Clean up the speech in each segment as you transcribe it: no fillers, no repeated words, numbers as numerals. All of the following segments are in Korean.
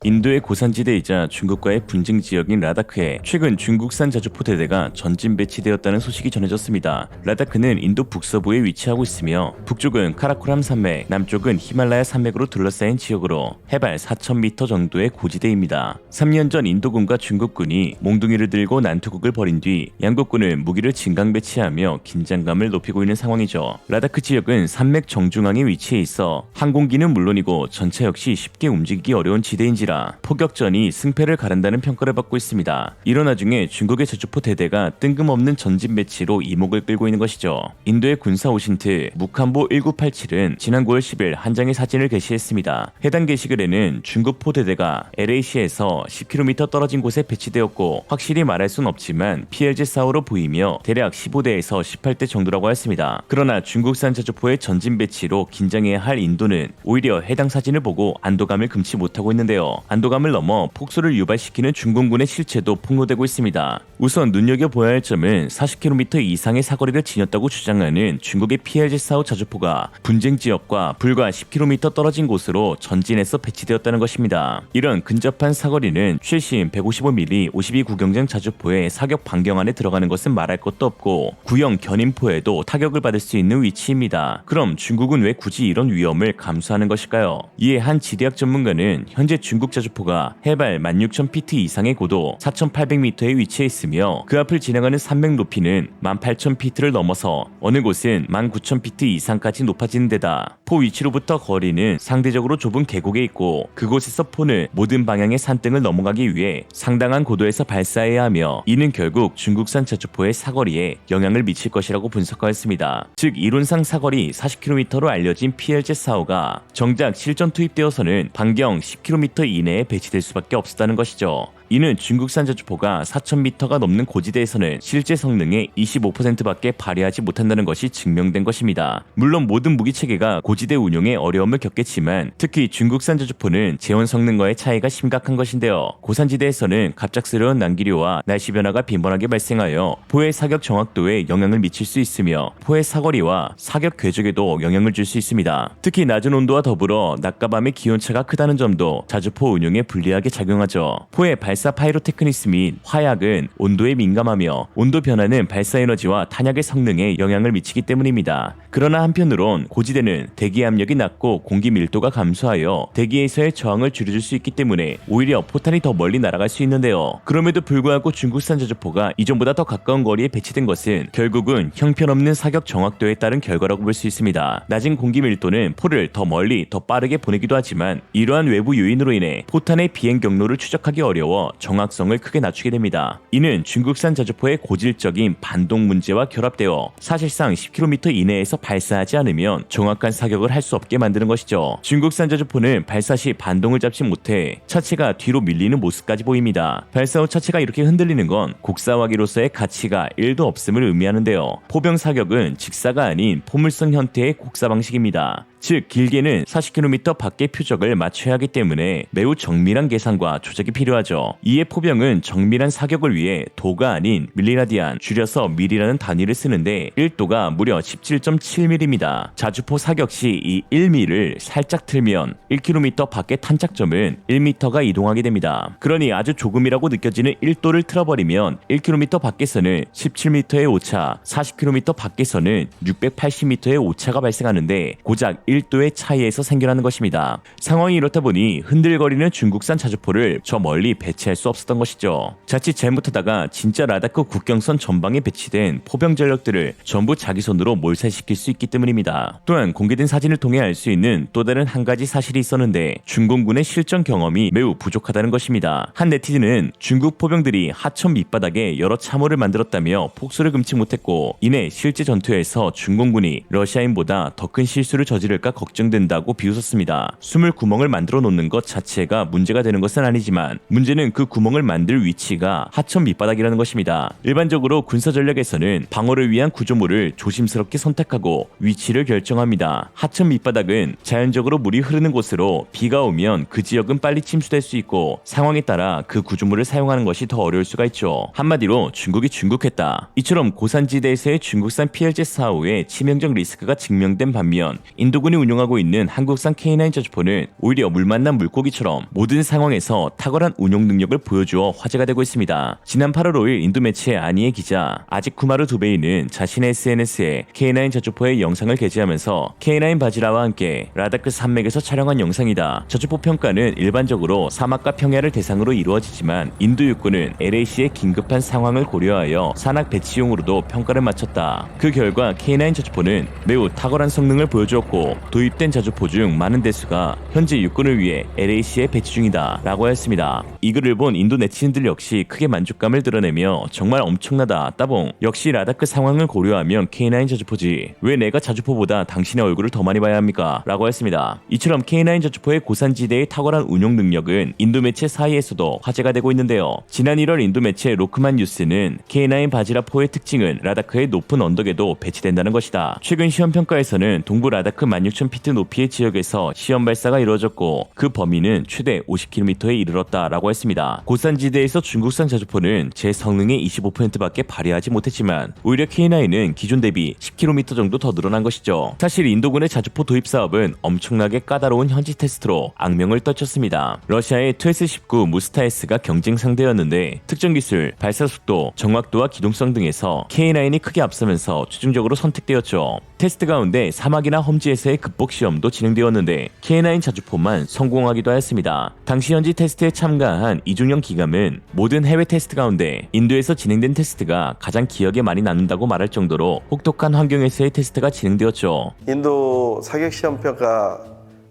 인도의 고산지대이자 중국과의 분쟁 지역인 라다크에 최근 중국산 자주포 대대가 전진 배치되었다는 소식이 전해졌습니다. 라다크는 인도 북서부에 위치하고 있으며 북쪽은 카라코람 산맥, 남쪽은 히말라야 산맥으로 둘러싸인 지역으로 해발 4,000m 정도의 고지대입니다. 3년 전 인도군과 중국군이 몽둥이를 들고 난투극을 벌인 뒤 양국군은 무기를 진강 배치하며 긴장감을 높이고 있는 상황이죠. 라다크 지역은 산맥 정중앙에 위치해 있어 항공기는 물론이고 전차 역시 쉽게 움직이기 어려운 지대인지라 포격전이 승패를 가른다는 평가를 받고 있습니다. 이런 와중에 중국의 자주포 대대가 뜬금없는 전진 배치로 이목을 끌고 있는 것이죠. 인도의 군사 오신트 무칸보 1987은 지난 9월 10일 한 장의 사진을 게시했습니다. 해당 게시글에는 중국 포대대가 LAC에서 10km 떨어진 곳에 배치되었고 확실히 말할 순 없지만 PLJ-4호로 보이며 대략 15대에서 18대 정도라고 했습니다. 그러나 중국산 자주포의 전진 배치로 긴장해야 할 인도는 오히려 해당 사진을 보고 안도감을 금치 못하고 있는데요. 안도감을 넘어 폭소를 유발시키는 중공군의 실체도 폭로되고 있습니다. 우선 눈여겨보아야 할 점은 40km 이상의 사거리를 지녔다고 주장하는 중국의 PLJ-4호 자주포가 분쟁 지역과 불과 10km 떨어진 곳으로 전진해서 배치되었다는 것입니다. 이런 근접한 사거리는 최신 155mm 52구경장 자주포의 사격 반경 안에 들어가는 것은 말할 것도 없고 구형 견인포에도 타격을 받을 수 있는 위치입니다. 그럼 중국은 왜 굳이 이런 위험을 감수하는 것일까요? 이에 한 지리학 전문가는 현재 중국 자주포가 해발 16,000피트 이상의 고도 4,800m에 위치해 있으며 그 앞을 지나가는 산맥 높이는 18,000피트를 넘어서 어느 곳은 19,000피트 이상까지 높아지는 데다 포 위치로부터 거리는 상대적으로 좁은 계곡에 있고 그곳에서 포는 모든 방향의 산등을 넘어가기 위해 상당한 고도에서 발사해야 하며 이는 결국 중국산 자주포의 사거리에 영향을 미칠 것이라고 분석하였습니다. 즉 이론상 사거리 40km로 알려진 PLJ-4호가 정작 실전 투입되어서는 반경 10km 이내에 배치될 수밖에 없었다는 것이죠. 이는 중국산 자주포가 4,000m가 넘는 고지대에서는 실제 성능의 25%밖에 발휘하지 못한다는 것이 증명된 것입니다. 물론 모든 무기체계가 고지대 운용에 어려움을 겪겠지만 특히 중국산 자주포는 재원 성능과의 차이가 심각한 것인데요. 고산지대에서는 갑작스러운 난기류와 날씨 변화가 빈번하게 발생하여 포의 사격 정확도에 영향을 미칠 수 있으며 포의 사거리와 사격 궤적에도 영향을 줄 수 있습니다. 특히 낮은 온도와 더불어 낮과 밤의 기온차가 크다는 점도 자주포 운용에 불리하게 작용하죠. 포의 발사 파이로테크니스 및 화약은 온도에 민감하며 온도 변화는 발사 에너지와 탄약의 성능에 영향을 미치기 때문입니다. 그러나 한편으론 고지대는 대기 압력이 낮고 공기 밀도가 감소하여 대기에서의 저항을 줄여줄 수 있기 때문에 오히려 포탄이 더 멀리 날아갈 수 있는데요. 그럼에도 불구하고 중국산 자주포가 이전보다 더 가까운 거리에 배치된 것은 결국은 형편없는 사격 정확도에 따른 결과라고 볼 수 있습니다. 낮은 공기 밀도는 포를 더 멀리 더 빠르게 보내기도 하지만 이러한 외부 요인으로 인해 포탄의 비행 경로를 추적하기 어려워 정확성을 크게 낮추게 됩니다. 이는 중국산 자주포의 고질적인 반동 문제와 결합되어 사실상 10km 이내에서 발사하지 않으면 정확한 사격을 할 수 없게 만드는 것이죠. 중국산 자주포는 발사 시 반동을 잡지 못해 차체가 뒤로 밀리는 모습까지 보입니다. 발사 후 차체가 이렇게 흔들리는 건 곡사화기로서의 가치가 1도 없음을 의미하는데요. 포병 사격은 직사가 아닌 포물선 형태의 곡사 방식입니다. 즉 길게는 40km 밖의 표적을 맞춰야 하기 때문에 매우 정밀한 계산과 조작이 필요하죠. 이에 포병은 정밀한 사격을 위해 도가 아닌 밀리라디안, 줄여서 밀이라는 단위를 쓰는데 1도가 무려 17.7mm입니다. 자주포 사격 시 이 1mm를 살짝 틀면 1km 밖의 탄착점은 1m가 이동하게 됩니다. 그러니 아주 조금이라고 느껴지는 1도를 틀어버리면 1km 밖에서는 17m의 오차, 40km 밖에서는 680m의 오차가 발생하는데 고작 1도의 차이에서 생겨나는 것입니다. 상황이 이렇다 보니 흔들거리는 중국산 자주포를 저 멀리 배치할 수 없었던 것이죠. 자칫 잘못하다가 진짜 라다크 국경선 전방에 배치된 포병 전력들을 전부 자기 손으로 몰살시킬 수 있기 때문입니다. 또한 공개된 사진을 통해 알 수 있는 또 다른 한 가지 사실이 있었는데 중공군의 실전 경험이 매우 부족하다는 것입니다. 한 네티즌은 중국 포병들이 하천 밑바닥에 여러 참호를 만들었다며 폭소를 금치 못했고 이내 실제 전투에서 중공군이 러시아인보다 더 큰 실수를 저지를까 걱정된다고 비웃었습니다. 숨을 구멍을 만들어 놓는 것 자체가 문제가 되는 것은 아니지만 문제는 그 구멍을 만들 위치가 하천 밑바닥이라는 것입니다. 일반적으로 군사 전략에서는 방어를 위한 구조물을 조심스럽게 선택하고 위치를 결정합니다. 하천 밑바닥은 자연적으로 물이 흐르는 곳으로 비가 오면 그 지역은 빨리 침수될 수 있고 상황에 따라 그 구조물을 사용하는 것이 더 어려울 수가 있죠. 한마디로 중국이 중국했다. 이처럼 고산지대에서의 중국산 PLJ-45의 치명적 리스크가 증명된 반면 인도군이 운용하고 있는 한국산 K9 저주포는 오히려 물 만난 물고기처럼 모든 상황에서 탁월한 운용 능력을 보여주어 화제가 되고 있습니다. 지난 8월 5일 인도 매체 아니의 기자 아직쿠마르 두베이는 자신의 SNS에 K9 저주포의 영상을 게재하면서 K9 바지라와 함께 라다크 산맥에서 촬영한 영상이다. 저주포 평가는 일반적으로 사막과 평야를 대상으로 이루어지지만 인도 육군은 LAC의 긴급한 상황을 고려하여 산악 배치용으로도 평가를 마쳤다. 그 결과 K9 저주포는 매우 탁월한 성능을 보여주었고 도입된 저주포 중 많은 대수가 현재 육군을 위해 LAC에 배치 중이다 라고 했습니다. 이 글을 본 인도 네티즌들 역시 크게 만족감을 드러내며 정말 엄청나다 따봉, 역시 라다크 상황을 고려하면 K9 저주포지 왜 내가 자주포보다 당신의 얼굴을 더 많이 봐야 합니까? 라고 했습니다. 이처럼 K9 저주포의 고산지대의 탁월한 운용 능력은 인도 매체 사이에서도 화제가 되고 있는데요. 지난 1월 인도 매체 로크만 뉴스는 K9 바지라포의 특징은 라다크의 높은 언덕에도 배치된다는 것이다. 최근 시험 평가에서는 동부 라다크 16,000피트 높이의 지역에서 시험 발사가 이루어졌고 그 범위는 최대 50km에 이르렀다라고 했습니다. 고산지대에서 중국산 자주포는 제 성능의 25%밖에 발휘하지 못했지만 오히려 K9은 기존 대비 10km 정도 더 늘어난 것이죠. 사실 인도군의 자주포 도입 사업은 엄청나게 까다로운 현지 테스트로 악명을 떨쳤습니다. 러시아의 투S-19 무스타에스가 경쟁 상대였는데 특정 기술, 발사 속도, 정확도와 기동성 등에서 K9이 크게 앞서면서 최종적으로 선택되었죠. 테스트 가운데 사막이나 험지에서의 극복 시험도 진행되었는데 K9 자주포만 성공하기도 하였습니다. 당시 현지 테스트에 참가한 이중영 기감은 모든 해외 테스트 가운데 인도에서 진행된 테스트가 가장 기억에 많이 남는다고 말할 정도로 혹독한 환경에서의 테스트가 진행되었죠. 인도 사격 시험 평가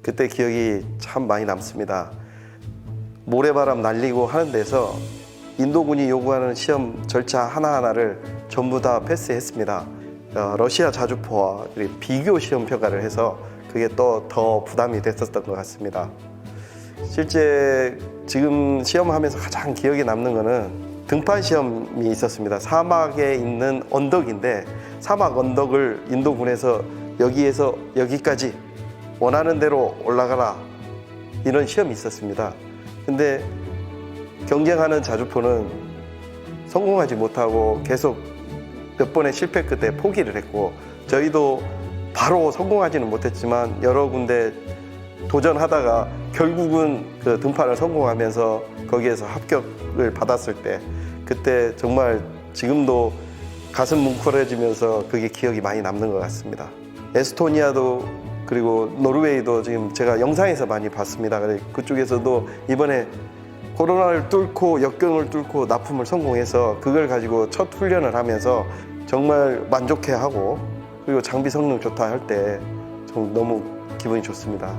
그때 기억이 참 많이 남습니다. 모래바람 날리고 하는 데서 인도군이 요구하는 시험 절차 하나하나를 전부 다 패스했습니다. 러시아 자주포와 비교 시험 평가를 해서 그게 또 더 부담이 됐었던 것 같습니다. 실제 지금 시험하면서 가장 기억에 남는 거는 등판 시험이 있었습니다. 사막에 있는 언덕인데 사막 언덕을 인도군에서 여기에서 여기까지 원하는 대로 올라가라 이런 시험이 있었습니다. 근데 경쟁하는 자주포는 성공하지 못하고 계속 몇 번의 실패 끝에 포기를 했고 저희도 바로 성공하지는 못했지만 여러 군데 도전하다가 결국은 그 등판을 성공하면서 거기에서 합격을 받았을 때 그때 정말 지금도 가슴 뭉클해지면서 그게 기억이 많이 남는 것 같습니다. 에스토니아도 그리고 노르웨이도 지금 제가 영상에서 많이 봤습니다. 그쪽에서도 이번에 코로나를 뚫고 역경을 뚫고 납품을 성공해서 그걸 가지고 첫 훈련을 하면서 정말 만족해하고 그리고 장비 성능 좋다 할 때 너무 기분이 좋습니다.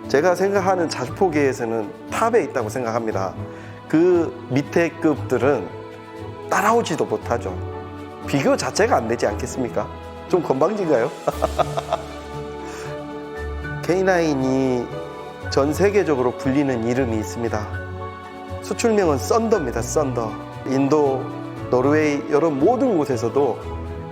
제가 생각하는 자주포계에서는 탑에 있다고 생각합니다. 그 밑에 급들은 따라오지도 못하죠. 비교 자체가 안 되지 않겠습니까? 좀 건방진가요? K9이 전 세계적으로 불리는 이름이 있습니다. 수출명은 썬더입니다. 썬더. 인도, 노르웨이 이런 모든 곳에서도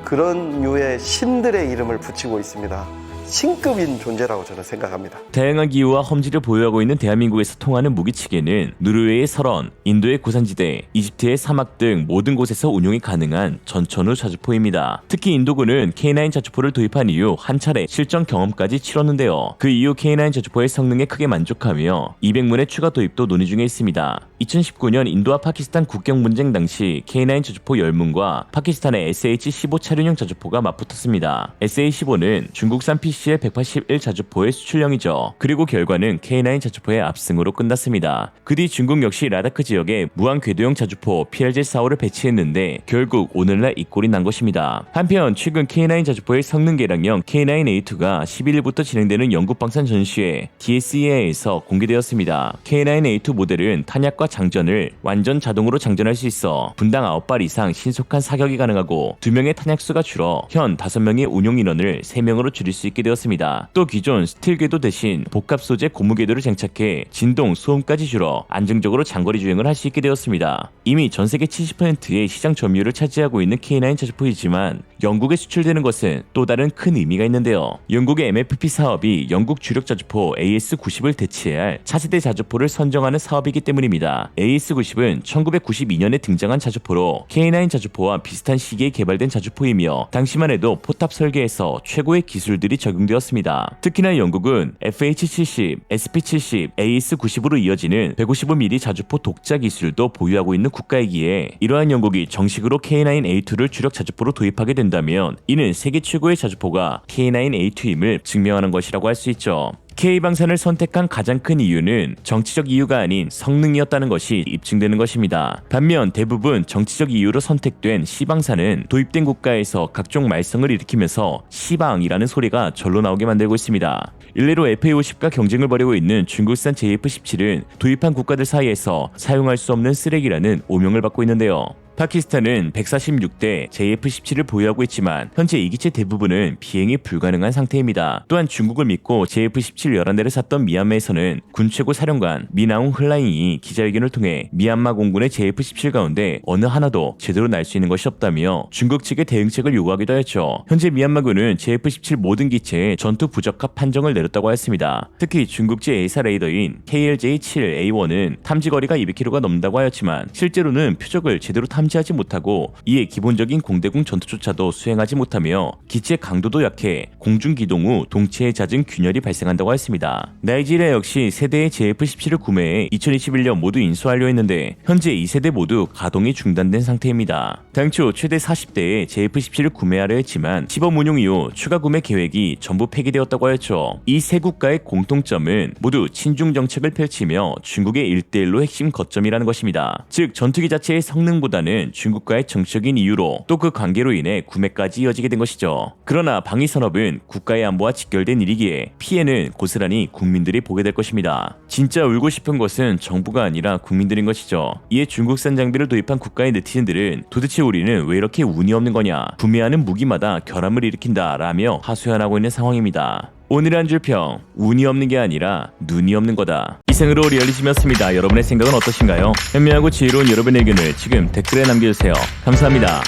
그런 류의 신들의 이름을 붙이고 있습니다. 신급인 존재라고 저는 생각합니다. 다양한 기후와 험지를 보유하고 있는 대한민국에서 통하는 무기체계는 노르웨이의 설원, 인도의 고산지대, 이집트의 사막 등 모든 곳에서 운용이 가능한 전천후 자주포입니다. 특히 인도군은 K9 자주포를 도입한 이후 한 차례 실전 경험까지 치렀는데요. 그 이후 K9 자주포의 성능에 크게 만족하며 200문의 추가 도입도 논의 중에 있습니다. 2019년 인도와 파키스탄 국경 분쟁 당시 K9 자주포 10문과 파키스탄의 SH-15 차륜형 자주포가 맞붙었습니다. SH-15는 중국산 PCL 181 자주포의 수출형이죠. 그리고 결과는 K9 자주포의 압승으로 끝났습니다. 그 뒤 중국 역시 라다크 지역에 무한 궤도형 자주포 PLJ-45를 배치했는데 결국 오늘날 이 꼴이 난 것입니다. 한편 최근 K9 자주포의 성능 개량형 K9A2가 11일부터 진행되는 영국 방산 전시회 DSEA에서 공개되었습니다. K9A2 모델은 탄약과 장전을 완전 자동으로 장전할 수 있어 분당 9발 이상 신속한 사격이 가능하고 2명의 탄약수가 줄어 현 5명의 운용 인원을 3명으로 줄일 수 있게 되었습니다. 되었습니다. 또 기존 스틸 궤도 대신 복합 소재 고무 궤도를 장착해 진동, 소음까지 줄여 안정적으로 장거리 주행을 할 수 있게 되었습니다. 이미 전 세계 70%의 시장 점유율을 차지하고 있는 K9 자주포이지만 영국에 수출되는 것은 또 다른 큰 의미가 있는데요. 영국의 MFP 사업이 영국 주력 자주포 AS90을 대체해야 할 차세대 자주포를 선정하는 사업이기 때문입니다. AS90은 1992년에 등장한 자주포로 K9 자주포와 비슷한 시기에 개발된 자주포이며 당시만 해도 포탑 설계에서 최고의 기술들이 적용되었습니다. 특히나 영국은 FH70, SP70, AS90으로 이어지는 155mm 자주포 독자 기술도 보유하고 있는 국가이기에 이러한 영국이 정식으로 K9A2를 주력 자주포로 도입하게 된다면 이는 세계 최고의 자주포가 K9A2임을 증명하는 것이라고 할 수 있죠. K방산을 선택한 가장 큰 이유는 정치적 이유가 아닌 성능이었다는 것이 입증되는 것입니다. 반면 대부분 정치적 이유로 선택된 C방산은 도입된 국가에서 각종 말썽을 일으키면서 C방이라는 소리가 절로 나오게 만들고 있습니다. 일례로 FA50과 경쟁을 벌이고 있는 중국산 JF17은 도입한 국가들 사이에서 사용할 수 없는 쓰레기라는 오명을 받고 있는데요. 파키스탄은 146대 JF-17을 보유하고 있지만 현재 이 기체 대부분은 비행이 불가능한 상태입니다. 또한 중국을 믿고 JF-17 11대를 샀던 미얀마에서는 군 최고 사령관 미나웅 흘라잉이 기자회견을 통해 미얀마 공군의 JF-17 가운데 어느 하나도 제대로 날 수 있는 것이 없다며 중국 측의 대응책을 요구하기도 했죠. 현재 미얀마군은 JF-17 모든 기체에 전투 부적합 판정을 내렸다고 했습니다. 특히 중국제 A사 레이더인 KLJ-7A1은 탐지거리가 200km가 넘는다고 하였지만 실제로는 표적을 제대로 탐지하지 못하고 이에 기본적인 공대공 전투조차도 수행하지 못하며 기체 강도도 약해 공중 기동 후 동체에 잦은 균열이 발생한다고 했습니다. 나이지리아 역시 세대의 JF-17을 구매해 2021년 모두 인수하려 했는데 현재 2세대 모두 가동이 중단된 상태입니다. 당초 최대 40대의 JF-17을 구매하려 했지만 시범 운용 이후 추가 구매 계획이 전부 폐기되었다고 하였죠. 이 세 국가의 공통점은 모두 친중 정책을 펼치며 중국의 1대1로 핵심 거점이라는 것입니다. 즉 전투기 자체의 성능보다는 중국과의 정치적인 이유로 또 그 관계로 인해 구매까지 이어지게 된 것이죠. 그러나 방위산업은 국가의 안보와 직결된 일이기에 피해는 고스란히 국민들이 보게 될 것입니다. 진짜 울고 싶은 것은 정부가 아니라 국민들인 것이죠. 이에 중국산 장비를 도입한 국가의 네티즌들은 도대체 우리는 왜 이렇게 운이 없는 거냐, 구매하는 무기마다 결함을 일으킨다 라며 하소연하고 있는 상황입니다. 오늘의 한 줄 평, 운이 없는 게 아니라 눈이 없는 거다. 이상으로 리얼리즘이었습니다. 여러분의 생각은 어떠신가요? 현명하고 지혜로운 여러분의 의견을 지금 댓글에 남겨주세요. 감사합니다.